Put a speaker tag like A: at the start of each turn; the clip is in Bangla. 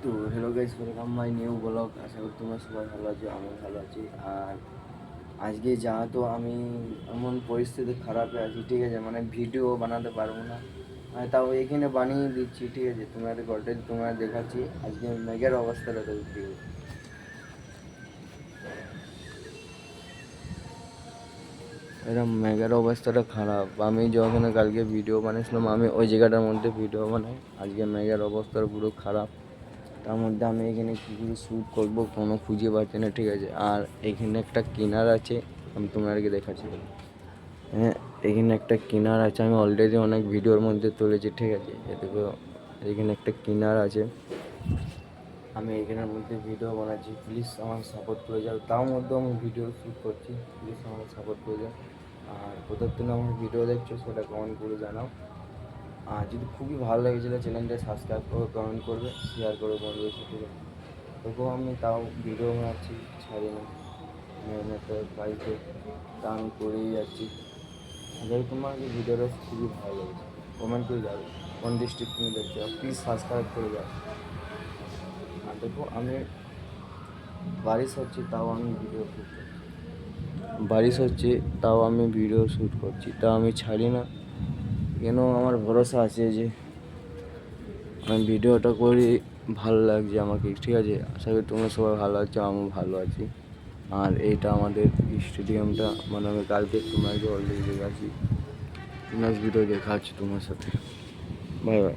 A: তো hello guys, welcome my new blog. আশা করি তোমরা সবাই ভালো আছো, আমি ভালো আছি। আর আজকে যেহেতু আমি এমন পরিস্থিতি খারাপে আছি, ঠিক আছে, মানে ভিডিও বানাতে পারবো না, মানে তাও এখানে বানিয়ে দিচ্ছি, ঠিক আছে। তোমাদের গল্পে তোমরা দেখাচ্ছি আজকে মেঘের অবস্থাটা তো, ঠিক আছে। এরকম মেঘের অবস্থাটা খারাপ। আমি যখন কালকে ভিডিও বানিয়েছিলাম, আমি ওই জায়গাটার মধ্যে ভিডিও বানাই। আজকে মেঘের অবস্থা পুরো খারাপ। তার মধ্যে আমি এখানে কী করে শ্যুট করবো কোনো খুঁজে পাচ্ছি না, ঠিক আছে। আর এখানে একটা কিনার আছে, আমি তোমাদেরকে দেখাচ্ছি। হ্যাঁ, এখানে একটা কিনার আছে, আমি অলরেডি অনেক ভিডিওর মধ্যে তুলেছি, ঠিক আছে। দেখো এখানে একটা কিনার আছে, আমি এখানের মধ্যে ভিডিও বানাচ্ছি। প্লিজ আমাকে সাপোর্ট করে যাও। তার মধ্যেও আমি ভিডিও শ্যুট করছি, প্লিজ আমাকে সাপোর্ট করে যাও। আর কোথার থেকে আমার ভিডিও দেখছো সেটা কমেন্ট করে জানাও। আর যদি খুবই ভালো লেগেছিলো চ্যানেলটা সাবস্ক্রাইব করো, কমেন্ট করবে, শেয়ার করো বন্ধুদের সাথে। তবুও আমি তাও ভিডিও বানাচ্ছি, ছাড়ি না। মেহনতের বাড়িতে তা আমি করেই যাচ্ছি। যদি তোমাকে ভিডিওটা খুবই ভালো লেগেছে, কমেন্ট করে যাবে কোন ডিস্ট্রিক্ট তুমি দেখতে যাও, প্লিজ সাবস্ক্রাইব করে যাও। আর দেখো আমি বারিশ হচ্ছে তাও আমি ভিডিও শ্যুট করছি, বারিশ হচ্ছে তাও আমি ভিডিও শ্যুট করছি, তাও আমি ছাড়ি না। কেন আমার ভরসা আছে যে আমি ভিডিওটা করি, ভালো লাগছে আমাকে, ঠিক আছে। আশা করি তোমরা সবাই ভালো আছো, আমিও ভালো আছি। আর এইটা আমাদের স্টেডিয়ামটা, মানে আমি কালকে তোমাকে অলরেডি দেখাচ্ছি। নেক্সট ভিডিও দেখা হচ্ছে তোমার সাথে। Bye bye.